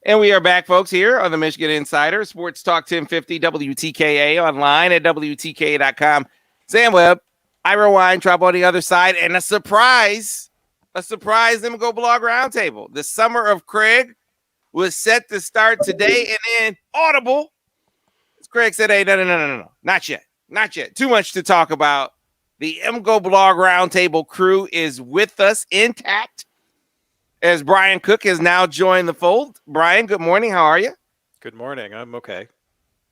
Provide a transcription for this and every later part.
And we are back, folks, here on the Michigan Insider, Sports Talk 1050 WTKA, online at WTKA.com. Sam Webb, Ira Wine, Trouble on the other side, and a surprise MGoBlog Roundtable. The Summer of Craig was set to start today, and then Audible, as Craig said, hey, no, not yet. Too much to talk about. The MGoBlog Roundtable crew is with us intact, as Brian Cook has now joined the fold. Brian, good morning. How are you? Good morning. I'm okay.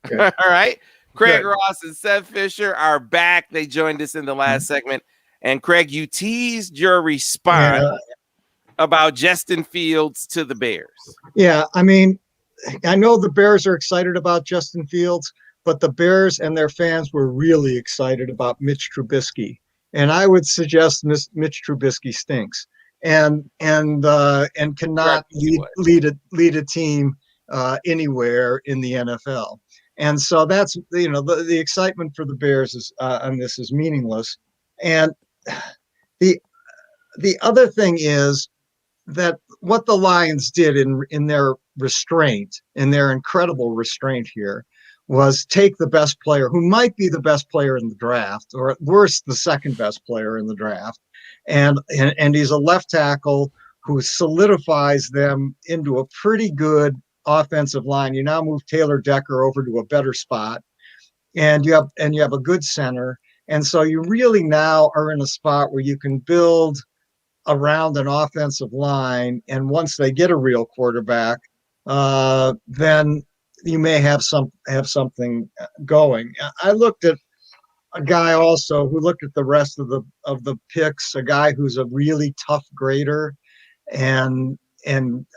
All right. Craig Ross and Seth Fisher are back. They joined us in the last segment. And Craig, you teased your response about Justin Fields to the Bears. Yeah, I mean, I know the Bears are excited about Justin Fields, but the Bears and their fans were really excited about Mitch Trubisky. And I would suggest Mitch Trubisky stinks and cannot lead a team anywhere in the NFL. And so that's, the excitement for the Bears is on this is meaningless. And the other thing is that what the Lions did in their restraint, in their incredible restraint here, was take the best player, who might be the best player in the draft, or at worst, the second best player in the draft. And he's a left tackle who solidifies them into a pretty good offensive line. You now move Taylor Decker over to a better spot, and you have a good center. And so you really now are in a spot where you can build around an offensive line. And once they get a real quarterback, then you may have something going. I looked at a guy also who looked at the rest of the picks, a guy who's a really tough grader, and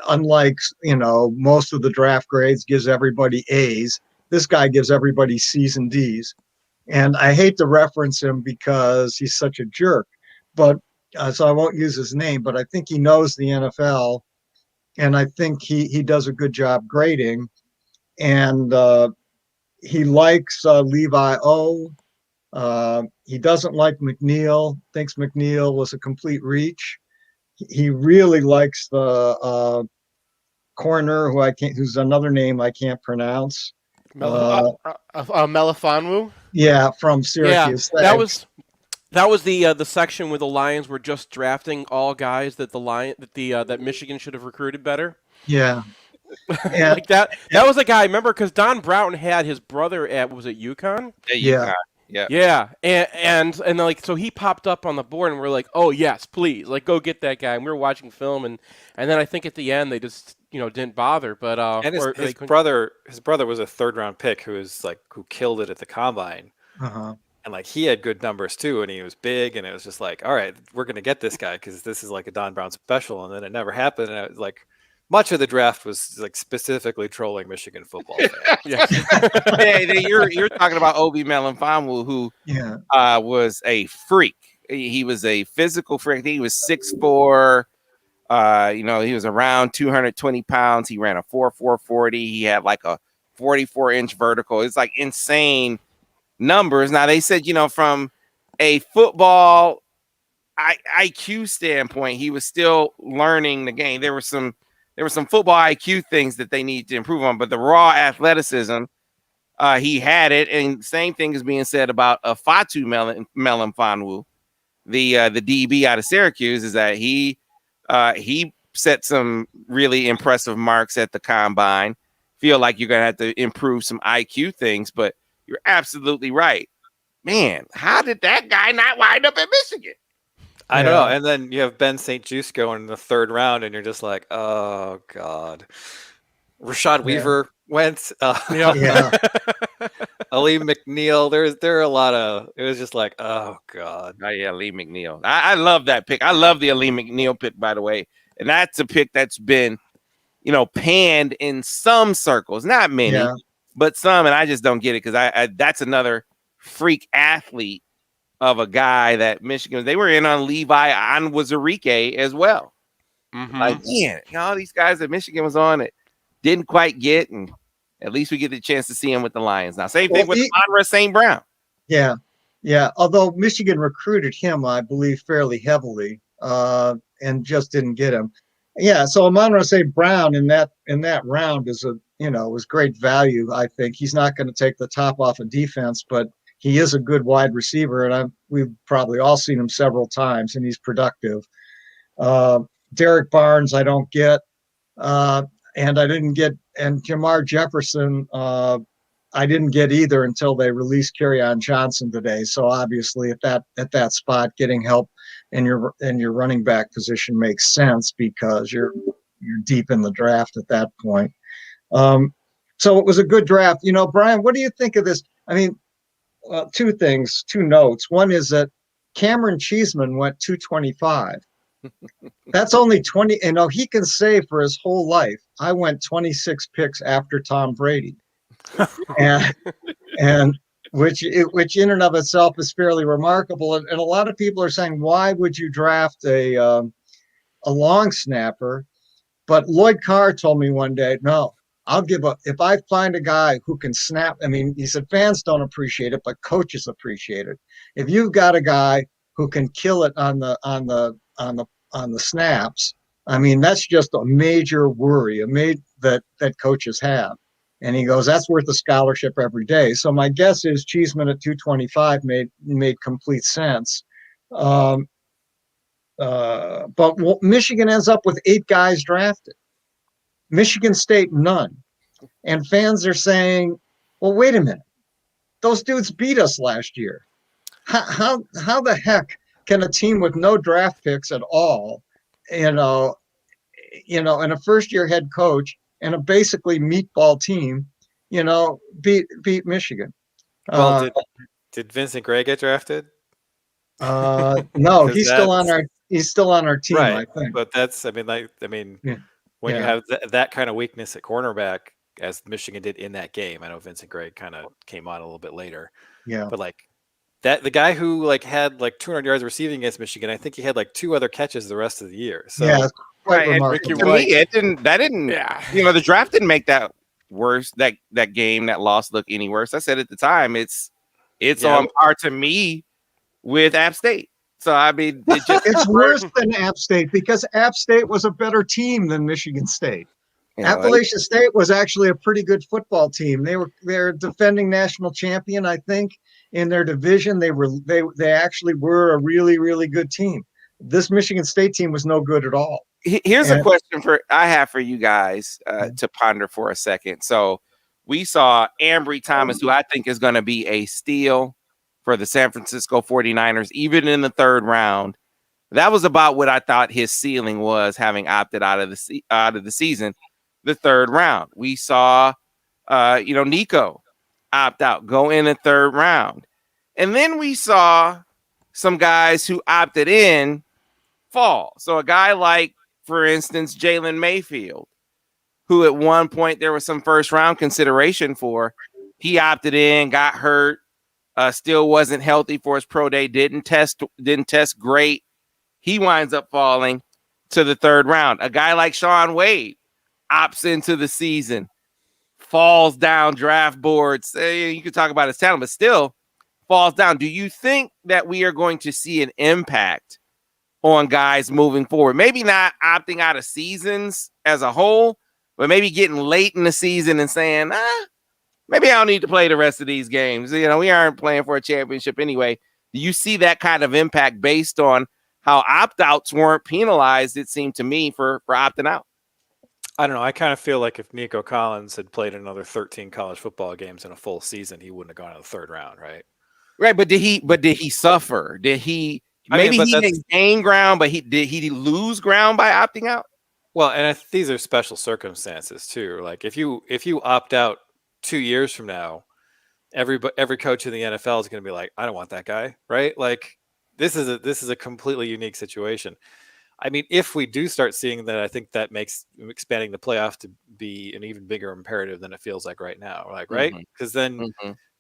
unlike most of the draft grades gives everybody A's, this guy gives everybody C's and D's. And I hate to reference him because he's such a jerk, but so I won't use his name, but I think he knows the NFL, and I think he does a good job grading. And he likes Levi O. He doesn't like McNeil, thinks McNeil was a complete reach. He really likes the corner who's another name I can't pronounce. Melifonwu? Yeah, from Syracuse. Yeah, that was the section where the Lions were just drafting all guys that that Michigan should have recruited better. Yeah. Like that was a guy, remember, because Don Broughton had his brother at, was it UConn? Yeah. Yeah. And like, so he popped up on the board and we're like, oh yes, please, like, go get that guy. And we were watching film, and then I think at the end they just didn't bother. But and his brother was a third-round pick who killed it at the combine. Uh-huh. And like he had good numbers too, and he was big, and it was just like, all right, we're gonna get this guy because this is like a Don Brown special. And then it never happened, and it was like much of the draft was like specifically trolling Michigan football fans. You're talking about Obi Melifonwu, who was a freak. He was a physical freak. He was 6'4". He was around 220 pounds. He ran a 4.4 40. He had like a 44-inch vertical. It's like insane numbers. Now they said, from a football IQ standpoint, he was still learning the game. There were some football IQ things that they need to improve on, but the raw athleticism, he had it. And same thing is being said about Fatu Melifonwu, the DB out of Syracuse, is that he set some really impressive marks at the combine. Feel like you're gonna have to improve some IQ things, but you're absolutely right. Man, how did that guy not wind up at Michigan? I don't know. And then you have Ben St. Juste going in the third round, and you're just like, oh, God. Rashad Weaver went. Ali McNeil. There are a lot of – it was just like, oh, God. Oh, yeah, Ali McNeil. I love that pick. I love the Ali McNeil pick, by the way. And that's a pick that's been, panned in some circles. Not many, but some. And I just don't get it because that's another freak athlete of a guy that Michigan, they were in on Levi Onwuzurike as well. Mm-hmm. Like, man, all these guys that Michigan was on it didn't quite get, and at least we get the chance to see him with the Lions. Now, same thing with Amon-Ra St. Brown. Yeah. Although Michigan recruited him, I believe, fairly heavily, and just didn't get him. Yeah, so Amon-Ra St. Brown in that round is was great value. I think he's not going to take the top off of defense, but he is a good wide receiver, and we've probably all seen him several times, and he's productive. Derek Barnes, I don't get, and I didn't get, and Jamar Jefferson, I didn't get either until they released Kerryon Johnson today. So obviously, at that spot, getting help in your running back position makes sense because you're deep in the draft at that point. So it was a good draft. Brian, what do you think of this? I mean, two notes. One is that Cameron Cheeseman went 225. That's only 20. He can say for his whole life, I went 26 picks after Tom Brady. and which in and of itself is fairly remarkable. And a lot of people are saying, why would you draft a long snapper? But Lloyd Carr told me one day, no, I'll give up. If I find a guy who can snap, he said fans don't appreciate it, but coaches appreciate it. If you've got a guy who can kill it on the snaps, that's just a major worry, that coaches have. And he goes, that's worth a scholarship every day. So my guess is Cheeseman at 225 made complete sense. But Michigan ends up with 8 guys drafted. Michigan State, none. And fans are saying, well, wait a minute. Those dudes beat us last year. How the heck can a team with no draft picks at all, and a first-year head coach and a basically meatball team, beat Michigan? Well, did Vincent Gray get drafted? No, he's still on our team, right? I think. But that's, when you have that kind of weakness at cornerback, as Michigan did in that game. I know Vincent Gray kind of came on a little bit later. Yeah. But the guy who had 200 yards receiving against Michigan, I think he had 2 other catches the rest of the year. So yeah, quite remarkable. To me, the draft didn't make that worse. That game, that loss, look any worse. I said at the time, it's on par to me with App State. So it's worse than App State because App State was a better team than Michigan State. Appalachian State was actually a pretty good football team. They're defending national champion, I think, in their division. They actually were a really, really good team. This Michigan State team was no good at all. Here's a question I have for you guys to ponder for a second. So we saw Ambry Thomas, who I think is going to be a steal for the San Francisco 49ers, even in the 3rd round. That was about what I thought his ceiling was, having opted out of the season, the 3rd round. We saw, Nico opt out, go in the 3rd round. And then we saw some guys who opted in fall. So a guy like, for instance, Jalen Mayfield, who at one point there was some 1st round consideration for, he opted in, got hurt, still wasn't healthy for his pro day, didn't test great. He winds up falling to the 3rd round. A guy like Shaun Wade opts into the season, falls down draft boards. You can talk about his talent, but still falls down. Do you think that we are going to see an impact on guys moving forward? Maybe not opting out of seasons as a whole, but maybe getting late in the season and saying, maybe I don't need to play the rest of these games. We aren't playing for a championship anyway. Do you see that kind of impact based on how opt-outs weren't penalized, it seemed to me, for opting out? I don't know. I kind of feel like if Nico Collins had played another 13 college football games in a full season, he wouldn't have gone to the 3rd round, right? Right, but did he suffer? Did he he didn't gain ground, but did he lose ground by opting out? Well, and these are special circumstances too. Like if you opt out 2 years from now, every coach in the NFL is going to be like, I don't want that guy, right? Like this is a completely unique situation. If we do start seeing that, I think that makes expanding the playoff to be an even bigger imperative than it feels like right now. Right? Because then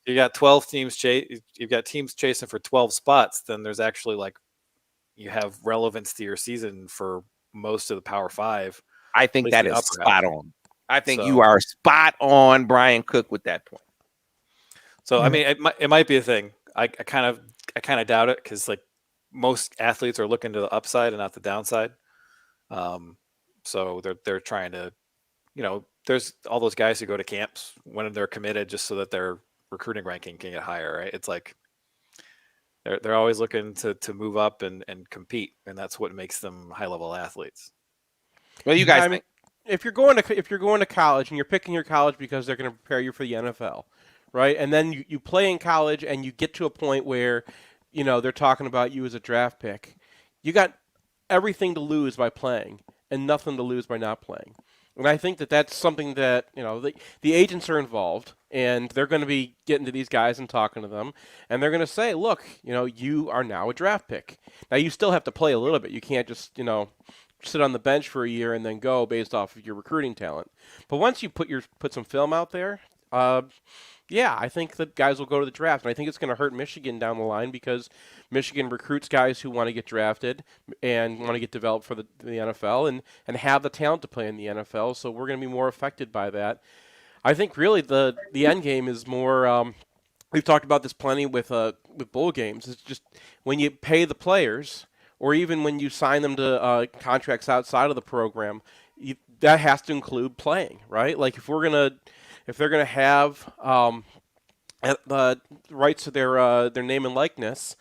you got 12 teams you've got teams chasing for 12 spots. Then there's actually you have relevance to your season for most of the Power 5. I think that is spot on. I think you are spot on, Brian Cook, with that point. So it might be a thing. I kind of doubt it because most athletes are looking to the upside and not the downside. So they're trying to, there's all those guys who go to camps when they're committed just so that their recruiting ranking can get higher, right? It's like they're always looking to move up and compete, and that's what makes them high level athletes. Well, you guys think? If you're going to college and you're picking your college because they're going to prepare you for the NFL, right? And then you play in college and you get to a point where, they're talking about you as a draft pick. You got everything to lose by playing and nothing to lose by not playing. And I think that's something that, the agents are involved, and they're going to be getting to these guys and talking to them, and they're going to say, look, you are now a draft pick. Now, you still have to play a little bit. You can't just, sit on the bench for a year and then go based off of your recruiting talent. But once you put some film out there, I think that guys will go to the draft. And I think it's going to hurt Michigan down the line because Michigan recruits guys who want to get drafted and want to get developed for the NFL and have the talent to play in the NFL. So we're going to be more affected by that. I think really the end game is more we've talked about this plenty with bowl games. It's just when you pay the players or even when you sign them to contracts outside of the program, that has to include playing, right? Like if they're gonna have the rights to their name and likeness,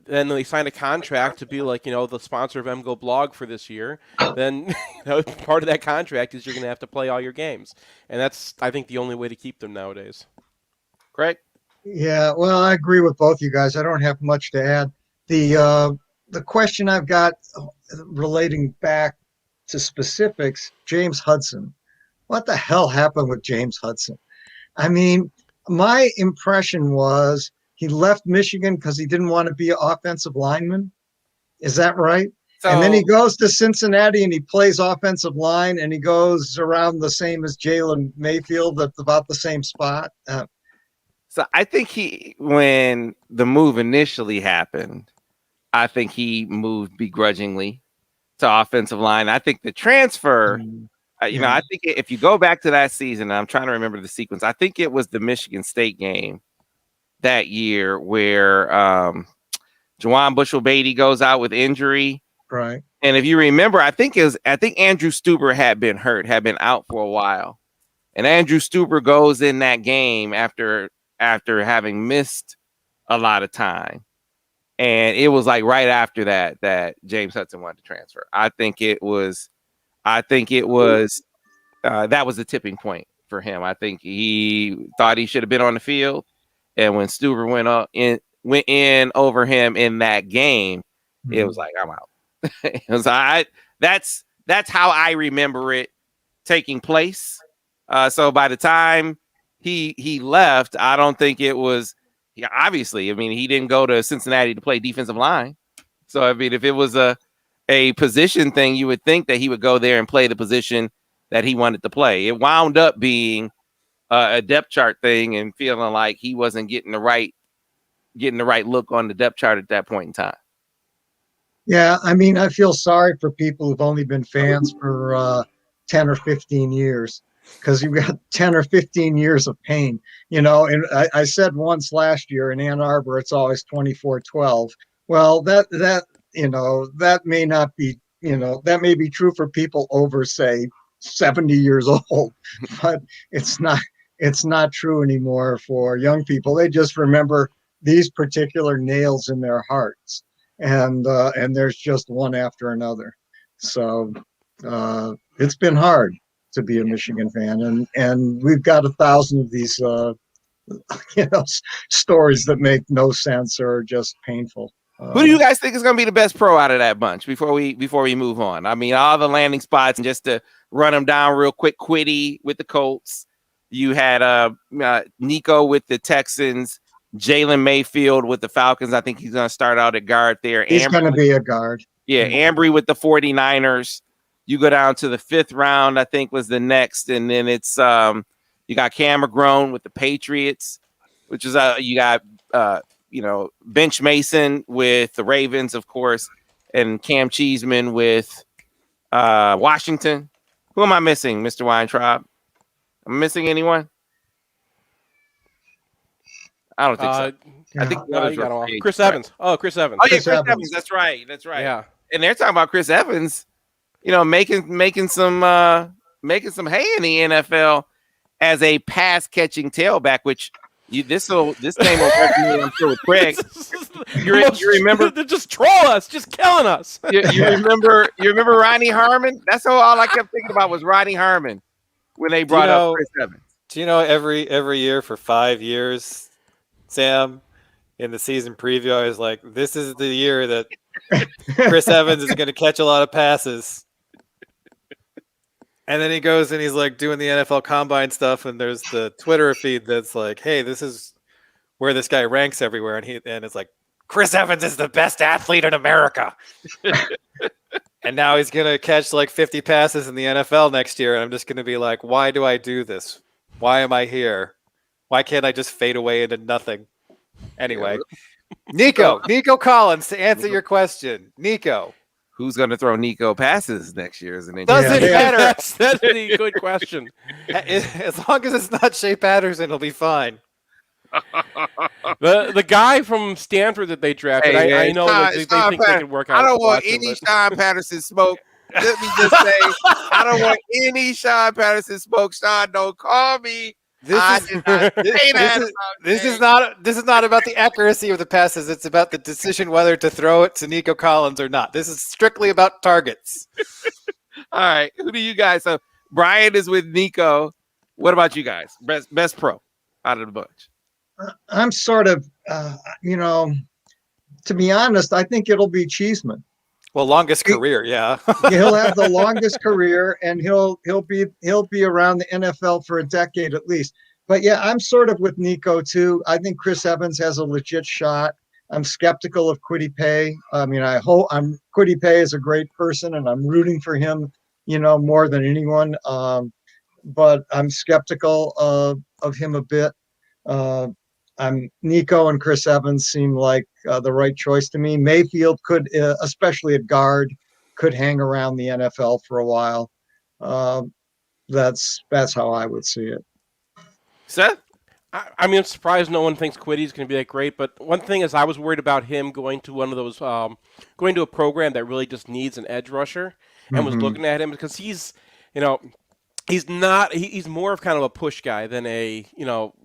then they sign a contract to be like the sponsor of MGoBlog for this year. Then part of that contract is you're gonna have to play all your games, and that's I think the only way to keep them nowadays. Craig? Yeah, well, I agree with both you guys. I don't have much to add. The question I've got relating back to specifics, James Hudson. What the hell happened with James Hudson? I mean, my impression was he left Michigan because he didn't want to be an offensive lineman. Is that right? So, and then he goes to Cincinnati and he plays offensive line and he goes around the same as Jalen Mayfield at about the same spot. So I think when the move initially happened, I think he moved begrudgingly to offensive line. I think the transfer, I think if you go back to that season, I'm trying to remember the sequence. I think it was the Michigan State game that year where Juwan Bushell-Beatty goes out with injury. Right. And if you remember, I think Andrew Stuber had been hurt, had been out for a while. And Andrew Stuber goes in that game after having missed a lot of time. And it was like right after that James Hudson wanted to transfer. I think it was that was the tipping point for him. I think he thought he should have been on the field. And when Stuber went in over him in that game, it was like, I'm out. It was that's how I remember it taking place. So by the time he left, I don't think it was. Yeah, obviously, I mean, he didn't go to Cincinnati to play defensive line. So, I mean, if it was a position thing, you would think that he would go there and play the position that he wanted to play. It wound up being a depth chart thing and feeling like he wasn't getting the right look on the depth chart at that point in time. Yeah, I mean, I feel sorry for people who've only been fans for 10 or 15 years. Because you've got 10 or 15 years of pain, and I said once last year in Ann Arbor, it's always 24-12. Well, that may not be, that may be true for people over, say, 70 years old, but it's not true anymore for young people. They just remember these particular nails in their hearts, and there's just one after another. So it's been hard to be a Michigan fan, and we've got 1,000 of these stories that make no sense or are just painful. Who do you guys think is going to be the best pro out of that bunch before we move on? I mean, all the landing spots, and just to run them down real quick, Quiddy with the Colts. You had Nico with the Texans, Jalen Mayfield with the Falcons. I think he's going to start out at guard there. He's going to be a guard. Yeah, Ambry with the 49ers. You go down to the 5th round, I think was the next. And then it's you got Cam McGrone with the Patriots, which is you got Bench Mason with the Ravens, of course, and Cam Cheeseman with Washington. Who am I missing, Mr. Weintraub? Am I missing anyone? I don't think so. I think you got them all. Chris Evans. Oh, Chris Evans. Oh, yeah, Chris Evans. That's right. Yeah. And they're talking about Chris Evans making some hay in the NFL as a pass catching tailback, which this game will resonate, I'm sure, with Craig. You remember? Just troll us, just killing us. You remember Ronnie Harmon? That's all I kept thinking about was Ronnie Harmon when they brought up Chris Evans. Do you know every year for 5 years, Sam, in the season preview, I was like, this is the year that Chris Evans is going to catch a lot of passes. And then he goes and he's like doing the NFL Combine stuff, and there's the Twitter feed that's like, hey, this is where this guy ranks everywhere. And it's like, Chris Evans is the best athlete in America. And now he's going to catch like 50 passes in the NFL next year. And I'm just going to be like, why do I do this? Why am I here? Why can't I just fade away into nothing? Anyway, Nico Collins, to answer your question. Nico. Who's going to throw Nico passes next year? Doesn't matter. That's a good question. As long as it's not Shea Patterson, it'll be fine. The guy from Stanford that they drafted, I know they think they can work out. I don't want any Sean Patterson smoke. Let me just say, I don't want any Sean Patterson smoke. Sean, don't call me. This is not about the accuracy of the passes. It's about the decision whether to throw it to Nico Collins or not. This is strictly about targets. All right, who do you guys? So Brian is with Nico. What about you guys? Best pro out of the bunch. I'm sort of, to be honest, I think it'll be Cheeseman. Well, longest career, yeah. He'll have the longest career, and he'll be around the NFL for a decade at least. But yeah, I'm sort of with Nico too. I think Chris Evans has a legit shot. I'm skeptical of Kwity Paye. I mean, Kwity Paye is a great person, and I'm rooting for him, more than anyone. But I'm skeptical of him a bit. Nico and Chris Evans seem like the right choice to me. Mayfield could, especially at guard, could hang around the NFL for a while. That's how I would see it. Seth? I'm surprised no one thinks Kwitty's going to be that great. But one thing is, I was worried about him going to one of those, going to a program that really just needs an edge rusher, and was looking at him because he's more of kind of a push guy than a,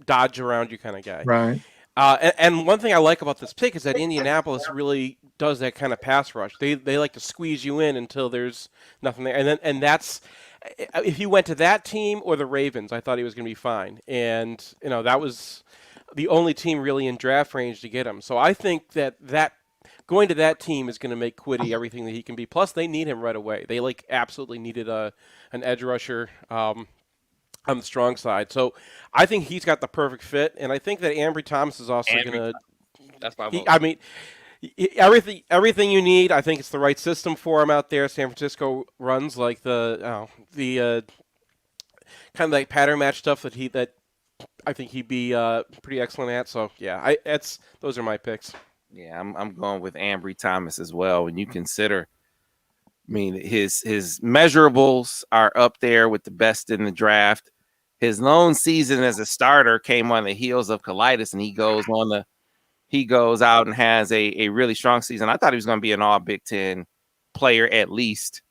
dodge around you kind of guy. Right. And one thing I like about this pick is that Indianapolis really does that kind of pass rush. They like to squeeze you in until there's nothing there. And that's, if he went to that team or the Ravens, I thought he was going to be fine. And, that was the only team really in draft range to get him. So I think that going to that team is going to make Kwity everything that he can be. Plus, they need him right away. They absolutely needed an edge rusher on the strong side. So I think he's got the perfect fit, and I think that Ambry Thomas is also going to. That's my vote. I mean, everything you need. I think it's the right system for him out there. San Francisco runs like the kind of like pattern match stuff that I think he'd be pretty excellent at. So yeah, those are my picks. Yeah, I'm going with Ambry Thomas as well. When you consider, his measurables are up there with the best in the draft. His lone season as a starter came on the heels of colitis, and he goes out and has a really strong season. I thought he was going to be an all Big Ten player at least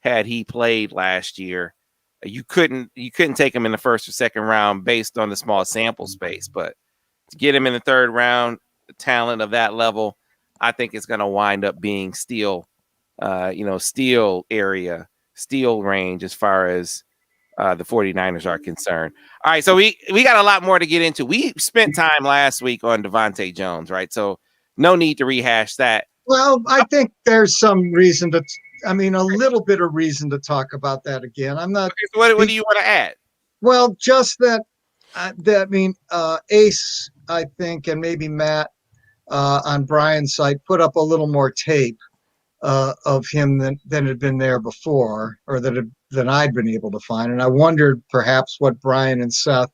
had he played last year. You couldn't take him in the first or second round based on the small sample space, but to get him in the third round, talent of that level, I think it's going to wind up being steal range as far as the 49ers are concerned. All right, so we got a lot more to get into. We spent time last week on Devontae Jones, right? So no need to rehash that. Well, I think there's some reason a little bit of reason to talk about that again. I'm not. Okay, so what do you want to add? Well, just that Ace, I think, and maybe Matt on Brian's site put up a little more tape of him than had been there before, or than I'd been able to find. And I wondered perhaps what Brian and Seth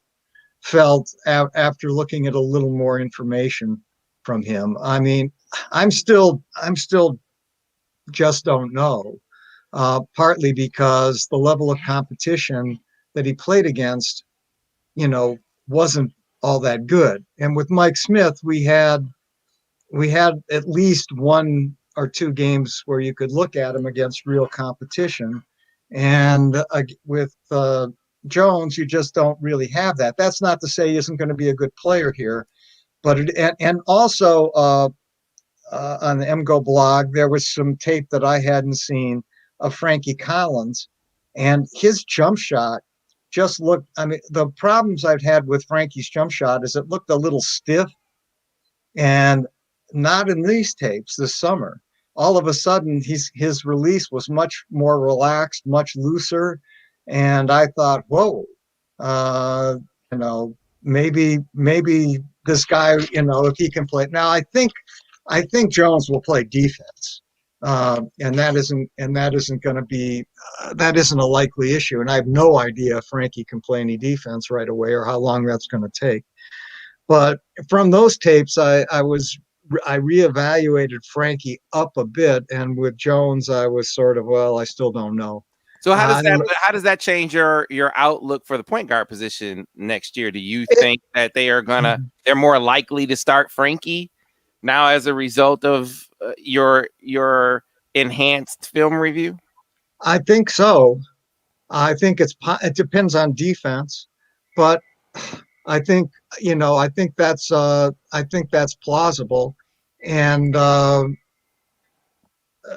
felt after looking at a little more information from him. I mean, I'm still just don't know, partly because the level of competition that he played against, wasn't all that good. And with Mike Smith, we had at least one or two games where you could look at him against real competition. And with Jones, you just don't really have that. That's not to say he isn't going to be a good player here, but and also on the MGoBlog, there was some tape that I hadn't seen of Frankie Collins, and his jump shot just looked. I mean, the problems I've had with Frankie's jump shot is it looked a little stiff, and not in these tapes this summer. All of a sudden, his release was much more relaxed, much looser, and I thought, whoa, you know, maybe this guy, you know, if he can play. Now, I think Jones will play defense, and that isn't going to be that isn't a likely issue. And I have no idea if Frankie can play any defense right away or how long that's going to take. But from those tapes, I reevaluated Frankie up a bit, and with Jones, I was sort of, well, I still don't know. So how does that change your outlook for the point guard position next year? Do you think that they're more likely to start Frankie now as a result of your enhanced film review? I think so. I think it depends on defense, but I think that's plausible, and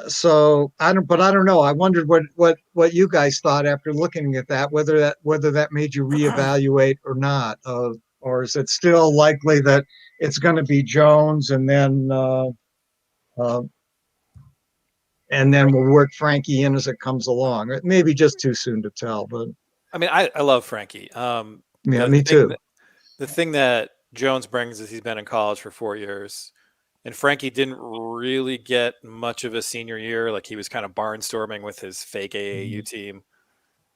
so I don't know. I wondered what you guys thought after looking at that, whether that made you reevaluate or not, or is it still likely that it's going to be Jones and then we'll work Frankie in as it comes along. It may be just too soon to tell, but I mean, I love Frankie. Yeah, me too. The thing that Jones brings is he's been in college for 4 years, and Frankie didn't really get much of a senior year. Like, he was kind of barnstorming with his fake AAU team,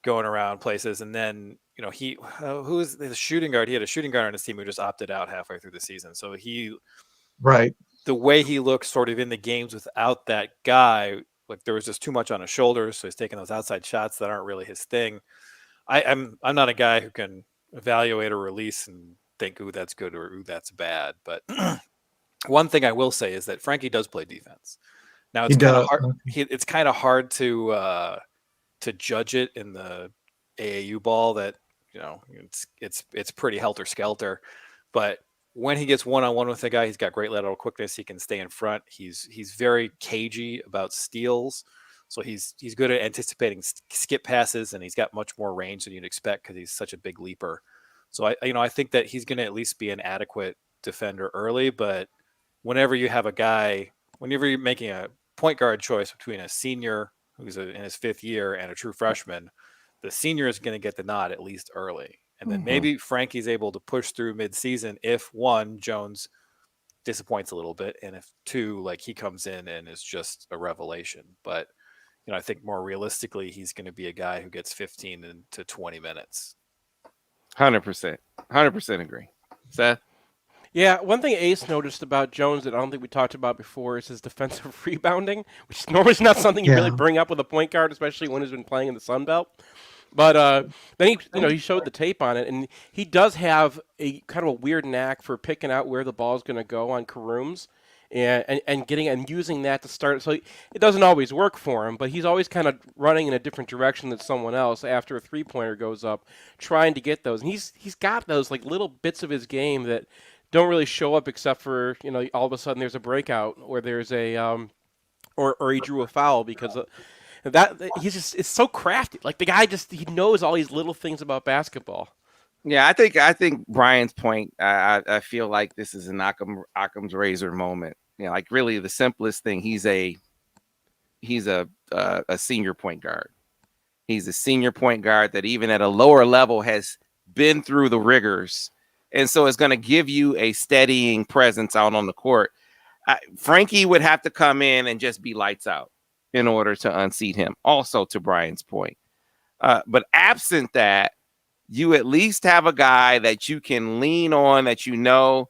going around places. And then, you know, who was the shooting guard? He had a shooting guard on his team who just opted out halfway through the season. So the way he looks sort of in the games without that guy, like, there was just too much on his shoulders. So he's taking those outside shots that aren't really his thing. I'm not a guy who can evaluate a release and think, ooh, that's good, or ooh, that's bad. But one thing I will say is that Frankie does play defense. Now, it's kind of hard. It's kind of hard to judge it in the AAU ball. That, you know, it's pretty helter skelter. But when he gets one-on-one with a guy, he's got great lateral quickness. He can stay in front. He's very cagey about steals. So he's good at anticipating skip passes, and he's got much more range than you'd expect because he's such a big leaper. So I think that he's going to at least be an adequate defender early. But whenever you're making a point guard choice between a senior who's in his 5th year and a true freshman, the senior is going to get the nod at least early. And then maybe Frankie's able to push through mid-season if, one, Jones disappoints a little bit, and if, two, like, he comes in and is just a revelation. But, you know, I think more realistically, he's going to be a guy who gets 15 to 20 minutes. 100% agree. Seth? Yeah, one thing Ace noticed about Jones that I don't think we talked about before is his defensive rebounding, which is normally not something you really bring up with a point guard, especially when he's been playing in the Sun Belt. But then he showed the tape on it, and he does have a kind of a weird knack for picking out where the ball is going to go on Karooms, and getting and using that to start. So it doesn't always work for him, but he's always kind of running in a different direction than someone else after a 3-pointer goes up, trying to get those. And he's got those like little bits of his game that don't really show up except for, you know, all of a sudden there's a breakout or there's a or he drew a foul because that he's just, it's so crafty. Like, the guy he knows all these little things about basketball. Yeah, I think Brian's point. I feel like this is an Occam's razor moment. You know, like, really the simplest thing. He's a senior point guard. He's a senior point guard that even at a lower level has been through the rigors, and so it's going to give you a steadying presence out on the court. Frankie would have to come in and just be lights out in order to unseat him. Also, to Brian's point, but absent that, you at least have a guy that you can lean on, that you know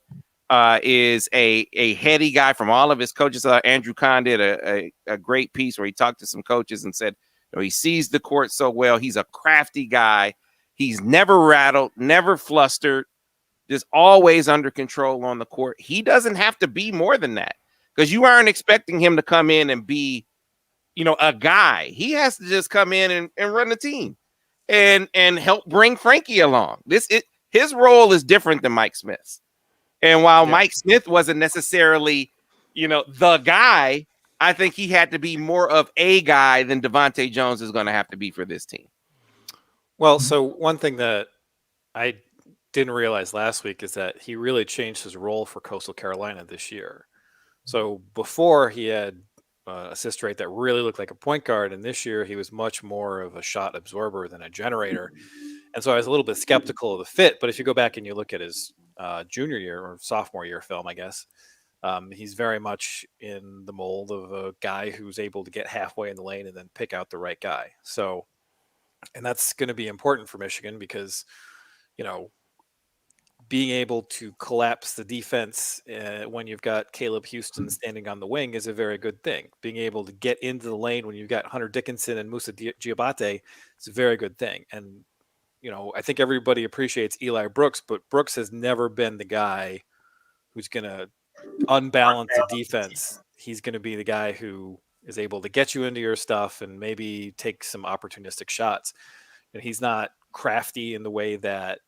is a heady guy from all of his coaches. Andrew Kahn did a great piece where he talked to some coaches and said, you know, he sees the court so well. He's a crafty guy. He's never rattled, never flustered, just always under control on the court. He doesn't have to be more than that. because you aren't expecting him to come in and be, a guy. He has to just come in and run the team and help bring Frankie along. His role is different than Mike Smith's. And while Mike Smith wasn't necessarily, the guy, I think he had to be more of a guy than Devontae Jones is going to have to be for this team. Well, so one thing that I didn't realize last week is that he really changed his role for Coastal Carolina this year. So before he had assist rate that really looked like a point guard, and this year he was much more of a shot absorber than a generator. And so I was a little bit skeptical of the fit. But if you go back and you look at his junior year or sophomore year film, I guess, he's very much in the mold of a guy who's able to get halfway in the lane and then pick out the right guy. So, and that's going to be important for Michigan because, being able to collapse the defense when you've got Caleb Houston standing on the wing is a very good thing. Being able to get into the lane when you've got Hunter Dickinson and Musa Diabate is a very good thing. And, I think everybody appreciates Eli Brooks, but Brooks has never been the guy who's going to unbalance the defense. He's going to be the guy who is able to get you into your stuff and maybe take some opportunistic shots. And he's not crafty in the way that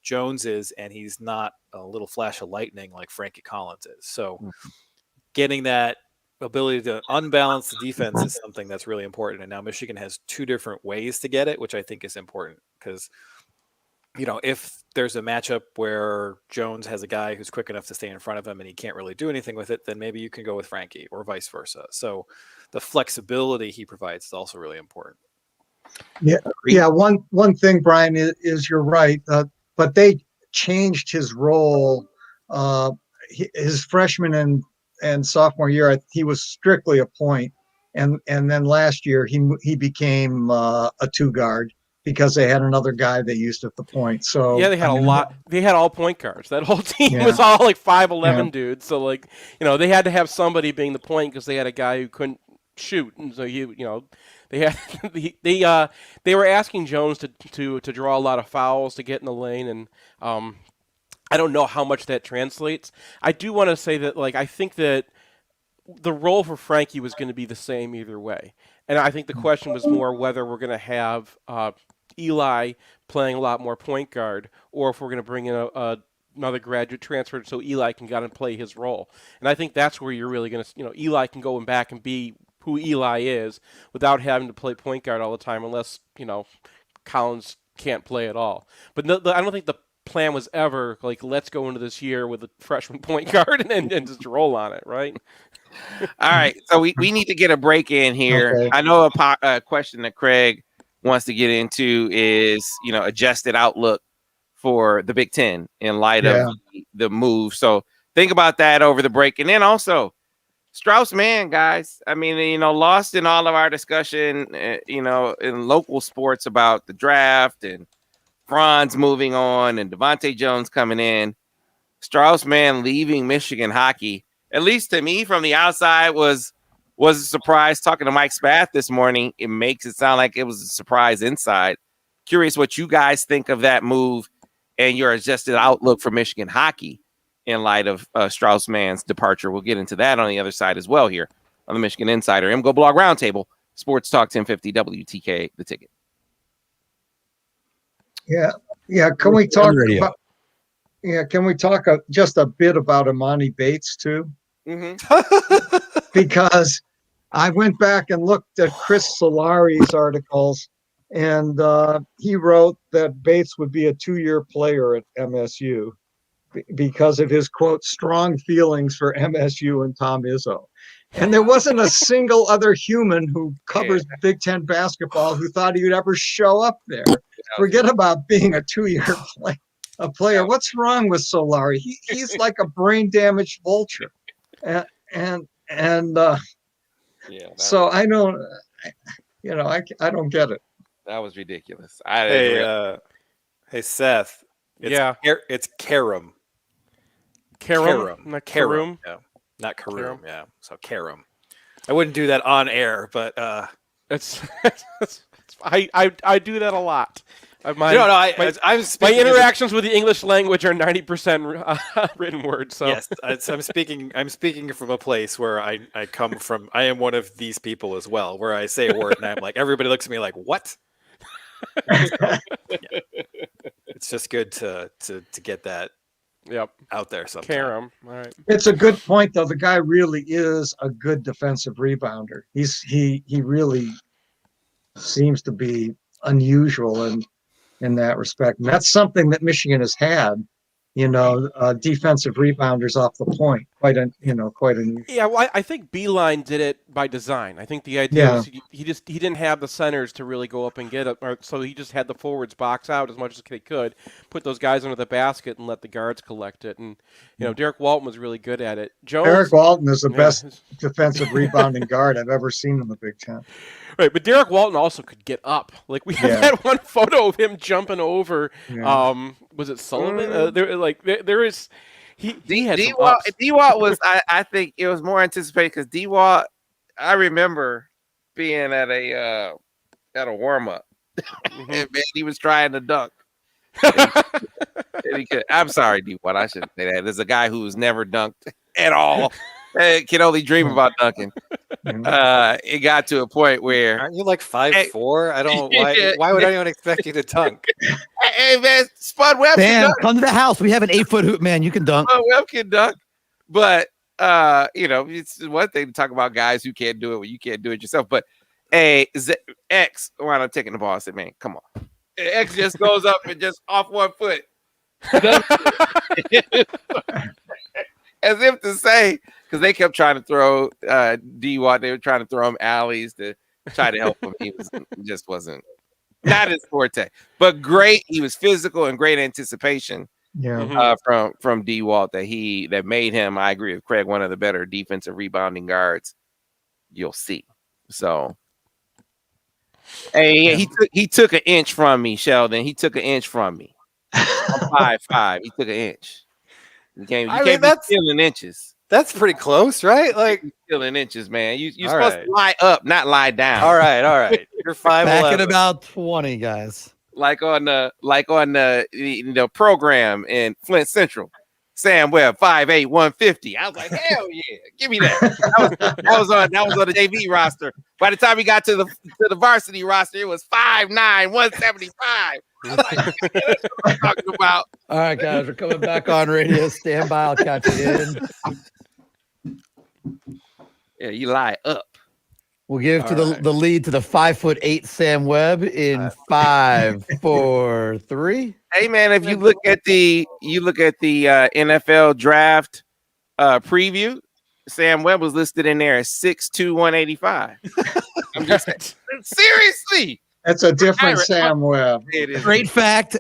Jones is, and he's not a little flash of lightning like Frankie Collins is. So getting that ability to unbalance the defense is something that's really important. And now Michigan has two different ways to get it, which I think is important because, if there's a matchup where Jones has a guy who's quick enough to stay in front of him and he can't really do anything with it, then maybe you can go with Frankie or vice versa. So the flexibility he provides is also really important. Yeah. One thing, Brian, is you're right, but they changed his role. His freshman and sophomore year, he was strictly a point, and then last year he became a two guard because they had another guy they used at the point. So yeah, they had a lot. They had all point guards. That whole team was all like 5'11" dudes. So they had to have somebody being the point because they had a guy who couldn't shoot, and so they had they were asking Jones to draw a lot of fouls to get in the lane, and I don't know how much that translates. I do want to say that I think that the role for Frankie was going to be the same either way, and I think the question was more whether we're going to have Eli playing a lot more point guard, or if we're going to bring in another graduate transfer so Eli can go out and play his role. And I think that's where you're really going to, Eli can go back and be who Eli is without having to play point guard all the time, unless Collins can't play at all. But I don't think the plan was ever let's go into this year with a freshman point guard and just roll on it, right? All right, so we need to get a break in here. Okay. I know a question that Craig wants to get into is adjusted outlook for the Big Ten in light of the move. So think about that over the break, and then also Strauss-Mann, guys. I mean, lost in all of our discussion, in local sports about the draft and Franz moving on and Devontae Jones coming in. Strauss-Mann leaving Michigan hockey, at least to me from the outside, was a surprise. Talking to Mike Spath this morning, it makes it sound like it was a surprise inside. Curious what you guys think of that move and your adjusted outlook for Michigan hockey in light of Strauss-Mann's departure. We'll get into that on the other side as well here on the Michigan Insider. MGoBlog Roundtable, Sports Talk 1050 WTK, The Ticket. Yeah. Can we talk about? Yeah, can we talk just a bit about Imani Bates too? Mm-hmm. Because I went back and looked at Chris Solari's articles, and he wrote that Bates would be a 2-year player at MSU because of his, quote, strong feelings for MSU and Tom Izzo. And there wasn't a single other human who covers Big Ten basketball who thought he would ever show up there. Forget about being a 2-year player. What's wrong with Solari? He's like a brain-damaged vulture. So I don't, I don't get it. That was ridiculous. Hey, Seth. It's Karam. Karam, not Karum. Yeah, not Karum. Yeah, so Karam. I wouldn't do that on air, but it's I do that a lot. My interactions with the English language are 90% written words. So yes, I'm speaking from a place where I come from. I am one of these people as well, where I say a word and I'm like, everybody looks at me like, what? Yeah. It's just good to get that out there sometime. All right. It's a good point, though. The guy really is a good defensive rebounder. He really seems to be unusual in that respect. And that's something that Michigan has had, defensive rebounders off the point. Quite unusual. Yeah, well, I think Beeline did it by design. I think the idea was he didn't have the centers to really go up and get it, so he just had the forwards box out as much as they could, put those guys under the basket and let the guards collect it. And Derek Walton was really good at it. Derek Walton is the best defensive rebounding guard I've ever seen in the Big Ten. Right, but Derek Walton also could get up. Like we have that one photo of him jumping over. Yeah. Was it Sullivan? There is. He had D-Walt was I think it was more anticipated because D-Walt, I remember being at a warm up and man, he was trying to dunk. I'm sorry, D-Walt, I shouldn't say that. There's a guy who's never dunked at all. Can only dream about dunking. It got to a point where aren't you like 5'4"? I don't. Why would anyone expect you to dunk? Hey man, Spud Webb. Dan, come to the house. We have an 8-foot hoop man. You can dunk. Spud Webb can dunk, but it's one thing to talk about guys who can't do it when you can't do it yourself. But X wound up taking the ball. I said, man, come on. X just goes up and just off 1 foot. As if to say, because they kept trying to throw D-Watt, they were trying to throw him alleys to try to help him. He just wasn't not his forte, but great. He was physical and great anticipation. Yeah, from D-Walt that made him. I agree with Craig, one of the better defensive rebounding guards you'll see. So, hey, he took an inch from me, Sheldon. He took an inch from me. I'm 5'5". He took an inch. You can't be stealing inches. That's pretty close, right? Like stealing inches, man. You're supposed to lie up, not lie down. All right. You're 5'11". Back at about 20, guys. Like on the program in Flint Central, Sam Webb, 5'8", 150. I was like, hell yeah, give me that. That was on the JV roster. By the time he got to the varsity roster, it was 5'9", 175. I was like, that's what I'm talking about. All right, guys, we're coming back on radio. Stand by, I'll catch you in. Yeah, you lie up. We'll give the lead to the 5'8" Sam Webb in 5, 4, 3. Hey man, if you look at the NFL draft preview, Sam Webb was listed in there as 6'2", 185. I'm just saying, seriously. That's a different Sam Webb. Straight fact.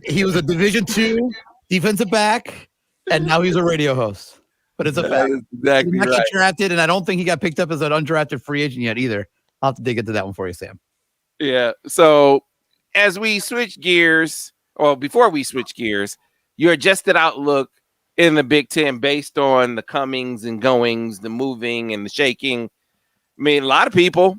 He was a Division II defensive back, and now he's a radio host. But it's a fact. Exactly he got drafted, and I don't think he got picked up as an undrafted free agent yet either. I'll have to dig into that one for you, Sam. Yeah. So as we switch gears, or before we switch gears, your adjusted outlook in the Big Ten based on the comings and goings, the moving and the shaking. I mean, a lot of people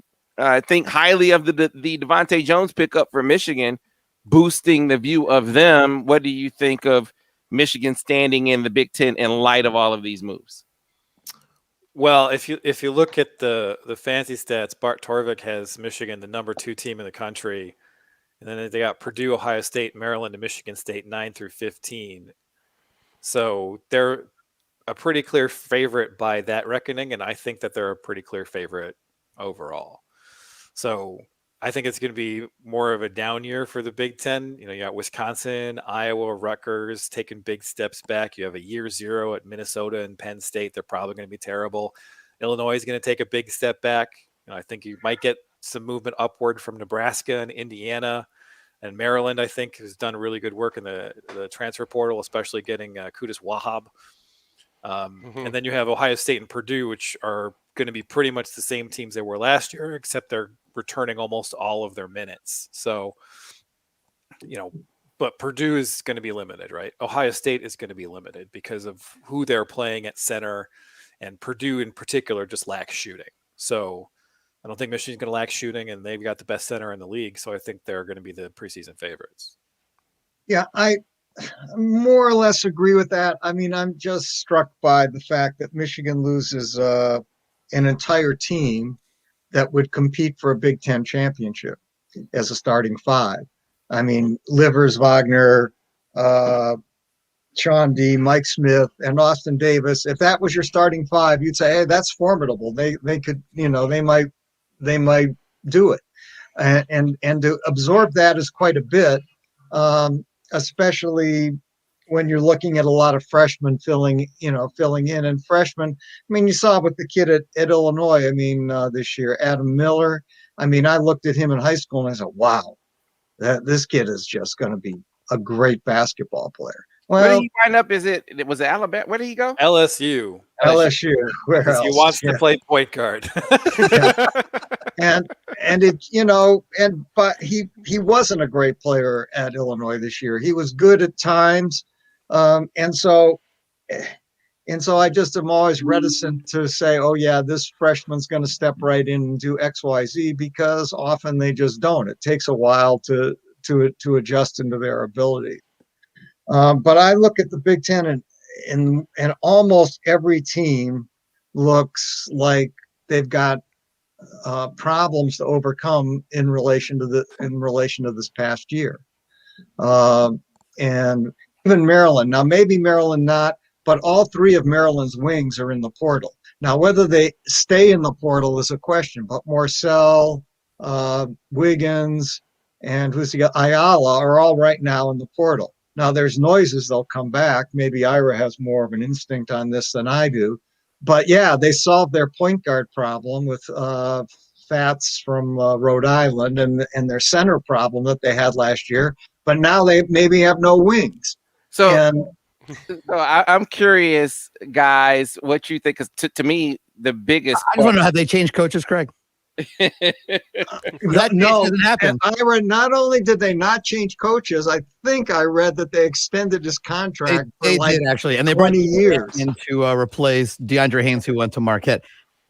think highly of the Devontae Jones pickup for Michigan, boosting the view of them. What do you think of Michigan standing in the Big Ten in light of all of these moves? Well, if you look at the fancy stats, Bart Torvik has Michigan the number 2 team in the country, and then they got Purdue, Ohio State, Maryland, and Michigan State 9 through 15. So they're a pretty clear favorite by that reckoning, and I think that they're a pretty clear favorite overall. So I think it's going to be more of a down year for the Big Ten. You got Wisconsin, Iowa, Rutgers taking big steps back. You have a year 0 at Minnesota and Penn State. They're probably going to be terrible. Illinois is going to take a big step back. I think you might get some movement upward from Nebraska and Indiana. And Maryland, I think, has done really good work in the transfer portal, especially getting Qudus Wahab. And then you have Ohio State and Purdue, which are going to be pretty much the same teams they were last year, except they're returning almost all of their minutes. So, but Purdue is going to be limited, right? Ohio State is going to be limited because of who they're playing at center, and Purdue in particular just lacks shooting. So, I don't think Michigan's going to lack shooting, and they've got the best center in the league, so I think they're going to be the preseason favorites. Yeah, I more or less agree with that. I mean, I'm just struck by the fact that Michigan loses an entire team that would compete for a Big Ten championship as a starting five. I mean, Livers, Wagner, Sean D, Mike Smith, and Austin Davis. If that was your starting five, you'd say, hey, that's formidable. They could, they might do it. And to absorb that is quite a bit, especially when you're looking at a lot of freshmen filling in. And freshmen, I mean, you saw with the kid at Illinois, this year, Adam Miller. I mean, I looked at him in high school and I said, wow, this kid is just going to be a great basketball player. Well, where did he wind up? Was it Alabama? Where did he go? LSU. Where else? He wants to play point guard. And it, but he wasn't a great player at Illinois this year. He was good at times. And so I just am always reticent to say, oh yeah, this freshman's going to step right in and do X, Y, Z, because often they just don't. It takes a while to adjust into their ability. But I look at the Big Ten and almost every team looks like they've got problems to overcome in relation to this past year. And even Maryland. Now, maybe Maryland not, but all three of Maryland's wings are in the portal. Now, whether they stay in the portal is a question, but Morcell, Wiggins, and Ayala are all right now in the portal. Now, there's noises they'll come back. Maybe Ira has more of an instinct on this than I do. But, yeah, they solved their point guard problem with Fats from Rhode Island and their center problem that they had last year. But now they maybe have no wings. So I'm curious, guys, what you think. Because to me, the biggest. I just want to know, have they changed coaches, Craig? That doesn't happen. Ira, not only did they not change coaches, I think I read that they extended his contract they for like did, actually, and they 20 years in to replace DeAndre Haynes, who went to Marquette.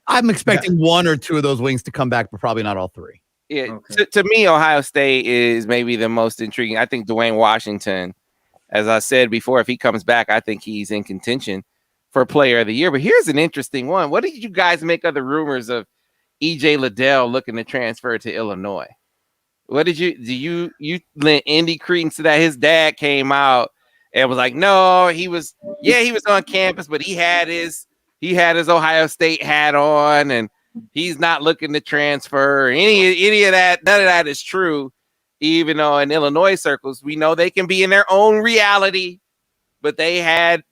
I'm expecting one or two of those wings to come back, but probably not all three. Yeah, okay. To me, Ohio State is maybe the most intriguing. I think Dwayne Washington, as I said before, if he comes back, I think he's in contention for Player of the Year. But here's an interesting one. What did you guys make of the rumors of EJ Liddell looking to transfer to Illinois? What did you lend any credence to that? His dad came out and was like, no, he was on campus, but he had his Ohio State hat on, and he's not looking to transfer. Any of that, none of that is true. Even though in Illinois circles, we know they can be in their own reality, but they had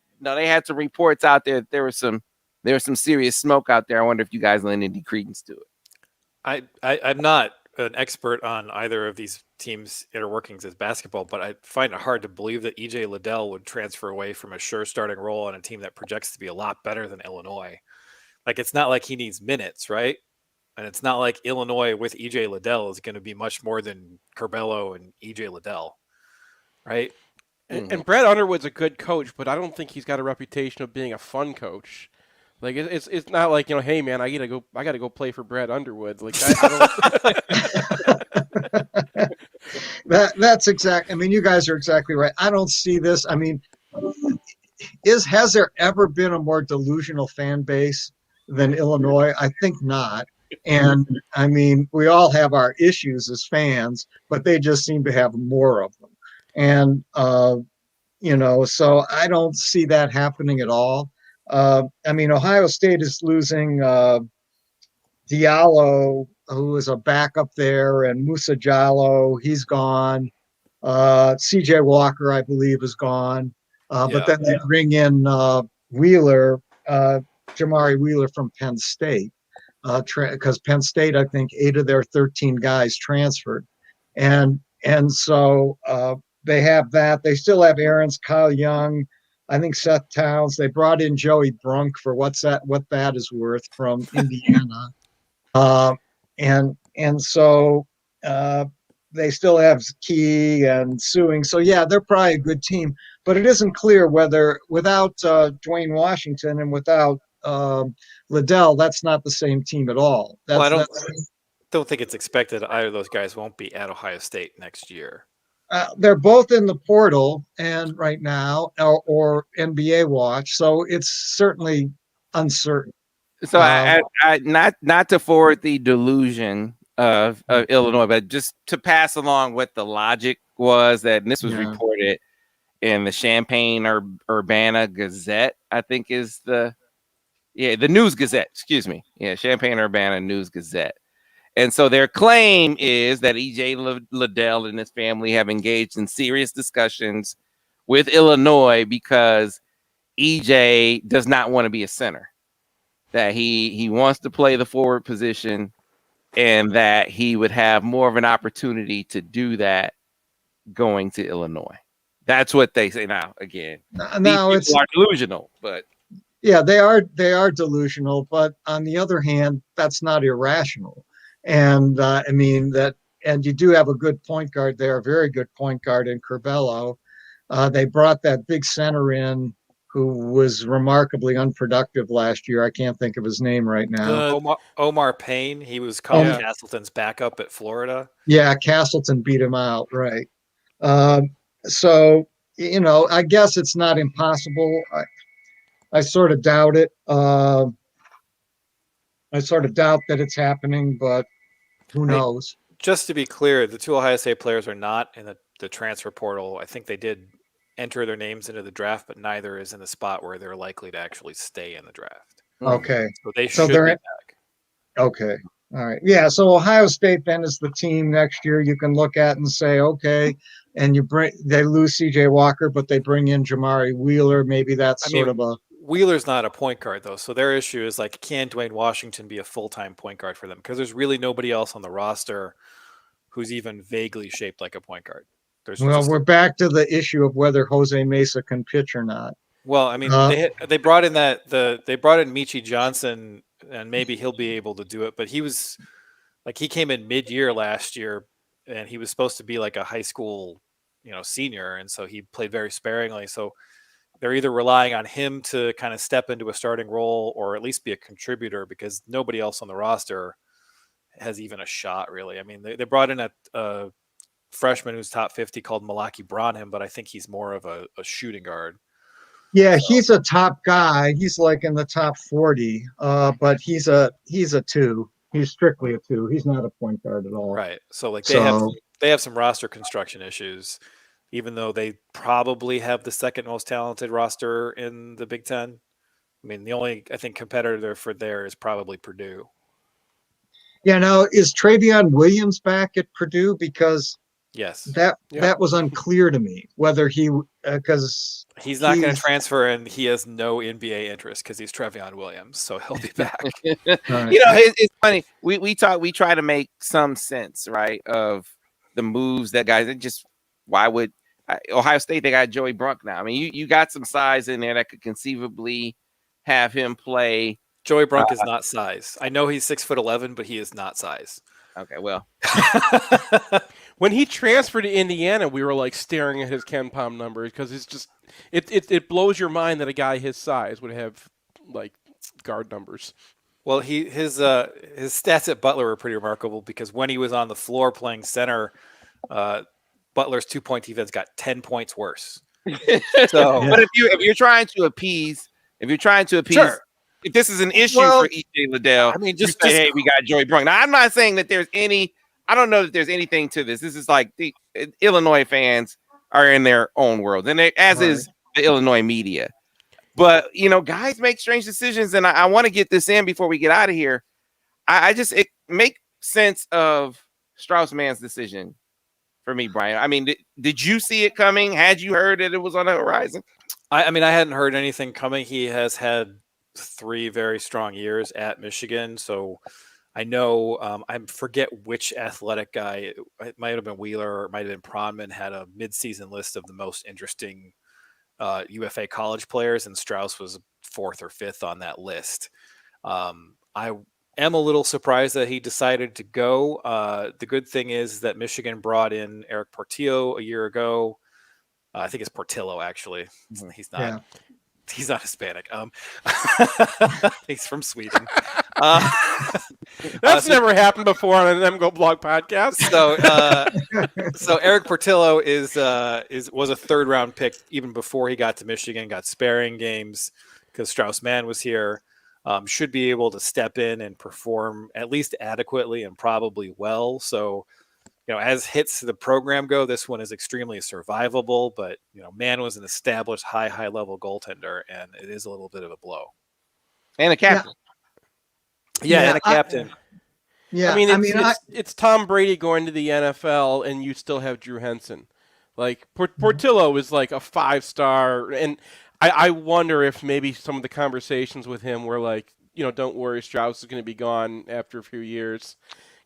some reports out there that there was some serious smoke out there. I wonder if you guys lend any credence to it. I'm not an expert on either of these teams' inner workings as basketball, but I find it hard to believe that EJ Liddell would transfer away from a sure starting role on a team that projects to be a lot better than Illinois. Like, it's not like he needs minutes, right? And it's not like Illinois with EJ Liddell is going to be much more than Curbelo and EJ Liddell, right? And Brad Underwood's a good coach, but I don't think he's got a reputation of being a fun coach. Like, it's not like, hey man, I gotta go play for Brad Underwood. Like, I don't. That's exact. I mean, you guys are exactly right. I don't see this. I mean, has there ever been a more delusional fan base than Illinois? I think not. And I mean, we all have our issues as fans, but they just seem to have more of them. And so I don't see that happening at all. I mean, Ohio State is losing Diallo, who is a backup there, and Musa Jallo, he's gone. CJ Walker, I believe, is gone. But then they bring in Wheeler, Jamari Wheeler from Penn State, because Penn State, I think, 8 of their 13 guys transferred. And so they have that. They still have Aarons, Kyle Young, I think Seth Towns. They brought in Joey Brunk for what that is worth from Indiana. And so they still have Key and Suing. So yeah, they're probably a good team, but it isn't clear whether without Dwayne Washington and without Liddell, that's not the same team at all. don't think it's expected either of those guys won't be at Ohio State next year. They're both in the portal and right now, or NBA watch, so it's certainly uncertain. So I not to forward the delusion of Illinois, but just to pass along what the logic was that, and this was reported in the Champaign-Urbana Gazette, I think is the News Gazette, excuse me. Yeah, Champaign-Urbana News Gazette. And so their claim is that E.J. Liddell and his family have engaged in serious discussions with Illinois because E.J. does not want to be a center, that he wants to play the forward position, and that he would have more of an opportunity to do that going to Illinois. That's what they say. Now, again, these people are delusional, but yeah, they are delusional. But on the other hand, that's not irrational. And I mean and you do have a good point guard there, a very good point guard in Curbelo. They brought that big center in who was remarkably unproductive last year. I can't think of his name right now. Omar Payne. He was Colin Castleton's backup at Florida. Yeah, Castleton beat him out, right? So, I guess it's not impossible. I sort of doubt it. I sort of doubt that it's happening, but who knows? Just to be clear, the two Ohio State players are not in the transfer portal. I think they did enter their names into the draft, but neither is in the spot where they're likely to actually stay in the draft. Okay. So they should be back. Okay. All right. Yeah. So Ohio State then is the team next year you can look at and say, okay, and they lose CJ Walker, but they bring in Jamari Wheeler. Maybe that's Wheeler's not a point guard though. So their issue is like, can Dwayne Washington be a full-time point guard for them? Because there's really nobody else on the roster who's even vaguely shaped like a point guard. We're back to the issue of whether Jose Mesa can pitch or not. Well, I mean, they brought in Michi Johnson, and maybe he'll be able to do it. But he came in mid-year last year, and he was supposed to be like a high school, senior, and so he played very sparingly. So they're either relying on him to kind of step into a starting role or at least be a contributor, because nobody else on the roster has even a shot, really. I mean, they brought in a freshman who's top 50 called Malaki Branham, but I think he's more of a shooting guard. Yeah, he's a top guy. He's like in the top 40, but he's a 2. He's strictly a 2. He's not a point guard at all. Right. So they have some roster construction issues, even though they probably have the second most talented roster in the Big Ten. I mean, the only, I think, competitor for there is probably Purdue. Yeah. Now, is Travion Williams back at Purdue? Because yes, that was unclear to me whether because he's not going to transfer, and he has no NBA interest because he's Travion Williams, so he'll be back. It's funny. We try to make some sense, right, of the moves that guys. Why would Ohio State? They got Joey Brunk now. I mean, you got some size in there that could conceivably have him play. Joey Brunk is not size. I know he's 6'11", but he is not size. Okay, well. When he transferred to Indiana, we were like staring at his KenPom numbers because it's just it blows your mind that a guy his size would have like guard numbers. Well, his stats at Butler were pretty remarkable because when he was on the floor playing center, Butler's 2-point defense got 10 points worse. So, but if you're trying to appease, sure. If this is an issue for E.J. Liddell, I mean, just say, hey, we got Joey Brunk. Now, I'm not saying that there's I don't know that there's anything to this. This is like the Illinois fans are in their own world, and is the Illinois media. But, guys make strange decisions, and I want to get this in before we get out of here. It make sense of Strauss-Mann's decision for me, Brian. I mean, did you see it coming? Had you heard that it was on the horizon? I mean, I hadn't heard anything coming. He has had 3 very strong years at Michigan, so I know I forget which athletic guy. It might have been Wheeler, or it might have been Pronman, had a midseason list of the most interesting UFA college players, and Strauss was 4th or 5th on that list. I am a little surprised that he decided to go. The good thing is that Michigan brought in Eric Portillo a year ago. I think it's Portillo, actually. He's not. Yeah. He's not Hispanic. He's from Sweden. That's never happened before on an MGoBlog podcast. So Eric Portillo was a third round pick even before he got to Michigan. Got sparing games because Strauss-Mann was here. Should be able to step in and perform at least adequately and probably well. So, as hits the program go, this one is extremely survivable. But Mann was an established high level goaltender, and it is a little bit of a blow. And a captain. Yeah, and a captain. It's Tom Brady going to the NFL, and you still have Drew Henson. Like Portillo is like a 5-star, and I wonder if maybe some of the conversations with him were like, don't worry, Strauss is going to be gone after a few years,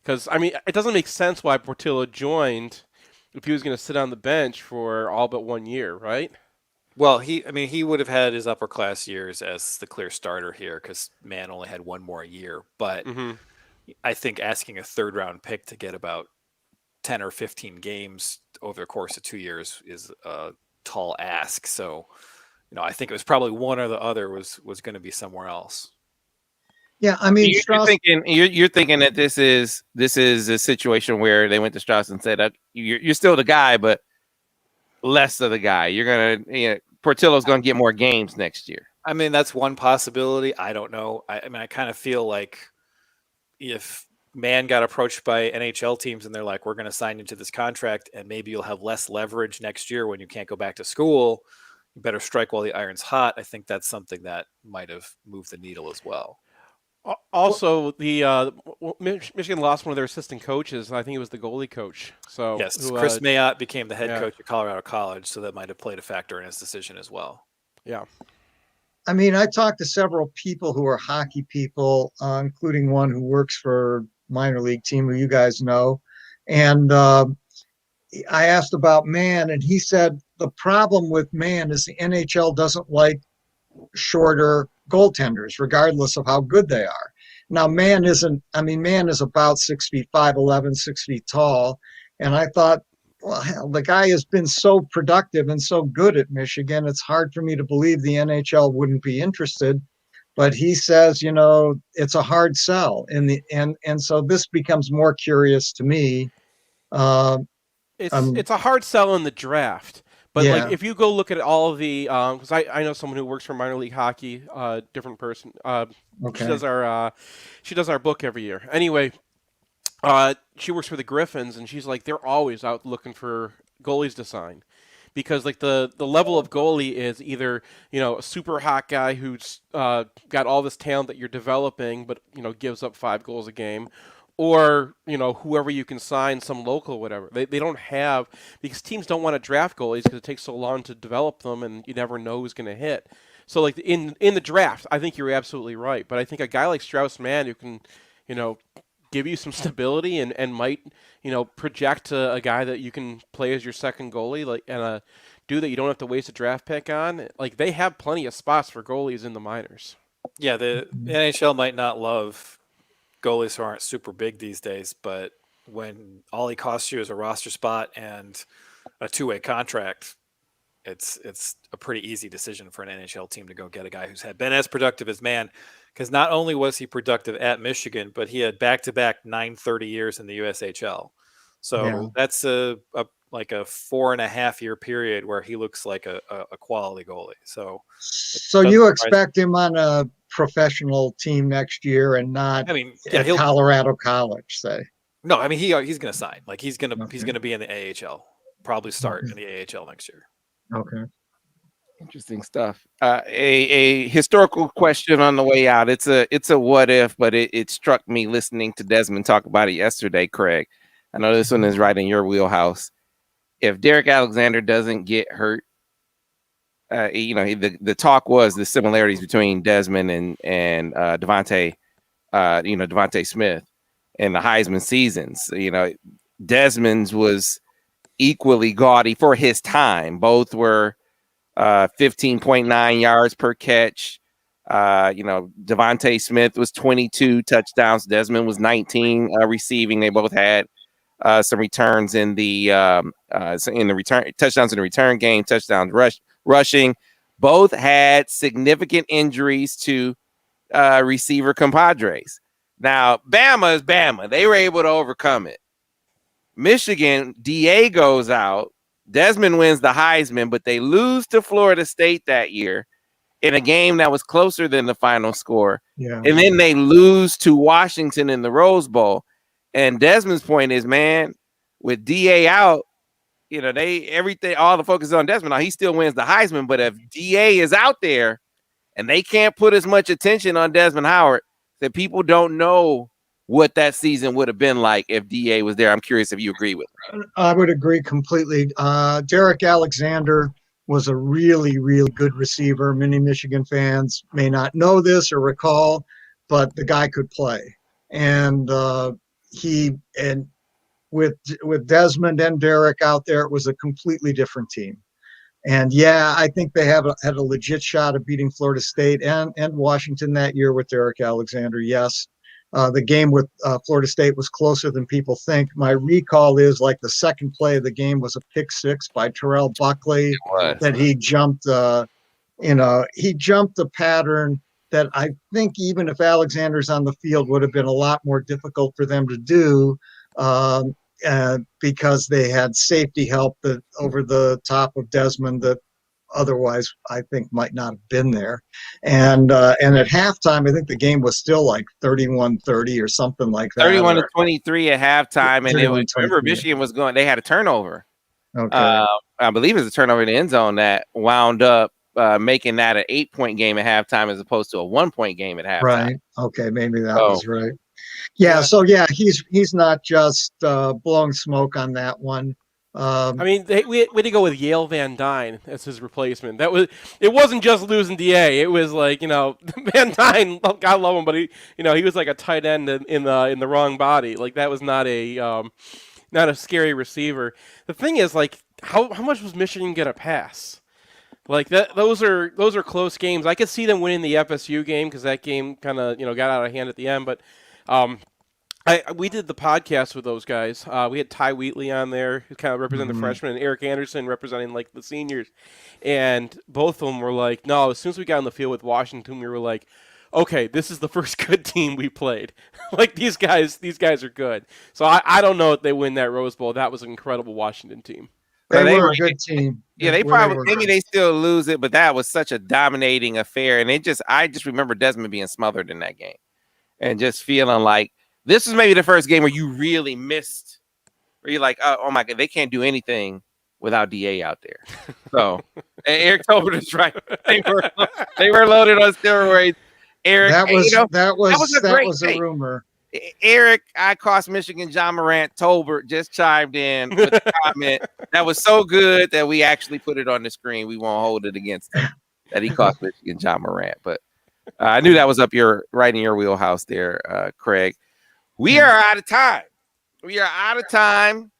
because it doesn't make sense why Portillo joined if he was going to sit on the bench for all but 1 year, right? Well, he would have had his upper class years as the clear starter here because Mann only had one more year. But I think asking a third round pick to get about 10 or 15 games over the course of 2 years is a tall ask. So, I think it was probably one or the other was going to be somewhere else. Yeah, you're thinking that this is a situation where they went to Strauss and said, "You're still the guy, but less of the guy. You're gonna, Portillo's gonna get more games next year." That's one possibility. I don't know. I kind of feel like if Mann got approached by NHL teams and they're like, "We're going to sign you to this contract, and maybe you'll have less leverage next year when you can't go back to school. You better strike while the iron's hot." I think that's something that might have moved the needle as well. Also, the Michigan lost one of their assistant coaches. I think it was the goalie coach. So yes, Chris Mayotte became the head coach at Colorado College, so that might have played a factor in his decision as well. Yeah. I talked to several people who are hockey people, including one who works for minor league team who you guys know. And I asked about Mann, and he said the problem with Mann is the NHL doesn't like shorter goaltenders, regardless of how good they are. Now, Mann is about 6 feet 5'11", 6 feet tall. And I thought, well, hell, the guy has been so productive and so good at Michigan. It's hard for me to believe the NHL wouldn't be interested. But he says, it's a hard sell. And so this becomes more curious to me. It's a hard sell in the draft. But like, if you go look at all of the, because I know someone who works for minor league hockey, different person. Okay. She does our book every year. Anyway, she works for the Griffins, and she's like, they're always out looking for goalies to sign, because like the level of goalie is either a super hot guy who's got all this talent that you're developing, but gives up 5 goals a game. Or, whoever you can sign, some local, whatever. They don't have, because teams don't want to draft goalies because it takes so long to develop them and you never know who's going to hit. So, like, in the draft, I think you're absolutely right. But I think a guy like Strauss-Mann who can, give you some stability and might, project to a guy that you can play as your second goalie, like, and a dude that you don't have to waste a draft pick on. Like, they have plenty of spots for goalies in the minors. Yeah, the NHL might not love goalies who aren't super big these days, but when all he costs you is a roster spot and a 2-way contract, it's a pretty easy decision for an NHL team to go get a guy who's been as productive as Mann, because not only was he productive at Michigan, but he had back-to-back 930 years in the USHL. So that's a 4.5 year period where he looks like a quality goalie. So you expect him on a professional team next year and not at Colorado College, say? No, he's going to sign. Like, he's going to be in the AHL, probably start in the AHL next year. Okay. Interesting stuff. A historical question on the way out. It's a what if, but it struck me listening to Desmond talk about it yesterday, Craig. I know this one is right in your wheelhouse. If Derek Alexander doesn't get hurt, the talk was the similarities between Desmond and Devontae Smith and the Heisman seasons. Desmond's was equally gaudy for his time. Both were 15.9 yards per catch. Devontae Smith was 22 touchdowns. Desmond was 19 receiving. They both had some returns in the return touchdowns in the return game, touchdowns rushing. Both had significant injuries to receiver compadres. Now, Bama is Bama. They were able to overcome it. Michigan, DA goes out. Desmond wins the Heisman, but they lose to Florida State that year in a game that was closer than the final score. Yeah. And then they lose to Washington in the Rose Bowl. And Desmond's point is, man, with DA out, you know, all the focus is on Desmond. Now, he still wins the Heisman, but if DA is out there and they can't put as much attention on Desmond Howard, that people don't know what that season would have been like if DA was there. I'm curious if you agree with me. I would agree completely. Derek Alexander was a really, really good receiver. Many Michigan fans may not know this or recall, but the guy could play. And with Desmond and Derek out there, it was a completely different team. And yeah, I think they had a legit shot of beating Florida State and Washington that year with Derek Alexander. Yes. The game with Florida State was closer than people think. My recall is like the second play of the game was a pick six by Terrell Buckley that he jumped, he jumped the pattern that I think even if Alexander's on the field would have been a lot more difficult for them to do because they had safety help over the top of Desmond that otherwise I think might not have been there. And at halftime, I think the game was still like 31-30 or something like that. 31-23 at halftime. And remember Michigan was going, they had a turnover. Okay. I believe it was a turnover in the end zone that wound up making that an 8-point game at halftime as opposed to a 1-point game at halftime. Right. Okay. Maybe that was right. Yeah. So yeah, he's not just blowing smoke on that one. I mean, we had to go with Yale Van Dyne as his replacement. It wasn't just losing DA. It was like, Van Dyne, God love him, but he was like a tight end in the wrong body. Like that was not a scary receiver. The thing is, like, how much was Michigan gonna pass? Like that, those are close games. I could see them winning the FSU game because that game kind of got out of hand at the end, but. We did the podcast with those guys. We had Ty Wheatley on there, who kind of represented the freshmen, and Eric Anderson representing like the seniors. And both of them were like, no, as soon as we got on the field with Washington, we were like, okay, this is the first good team we played. Like these guys are good. So I don't know if they win that Rose Bowl. That was an incredible Washington team. They were a good team. Yeah, they still lose it, but that was such a dominating affair. And I just remember Desmond being smothered in that game and just feeling like, this is maybe the first game where you really missed, where you're like, oh my God, they can't do anything without DA out there. So Eric Tolbert is right. They were loaded on steroids. Eric, that was a rumor. Eric, I cost Michigan John Morant. Tolbert just chimed in with a comment that was so good that we actually put it on the screen. We won't hold it against him that he cost Michigan John Morant. But I knew that was right in your wheelhouse there, Craig. We are out of time.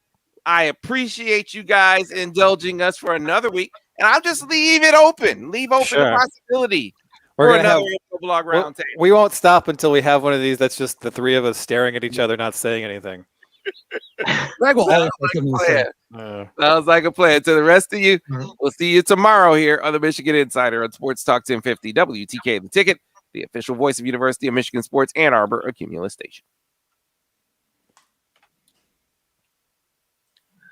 I appreciate you guys indulging us for another week. And I'll just leave open the possibility for another MGoBlog Roundtable. We won't stop until we have one of these that's just the three of us staring at each other, not saying anything. Sounds like a plan. To the rest of you, we'll see you tomorrow here on the Michigan Insider on Sports Talk 1050 WTK The Ticket, the official voice of University of Michigan Sports, Ann Arbor, a Cumulus station.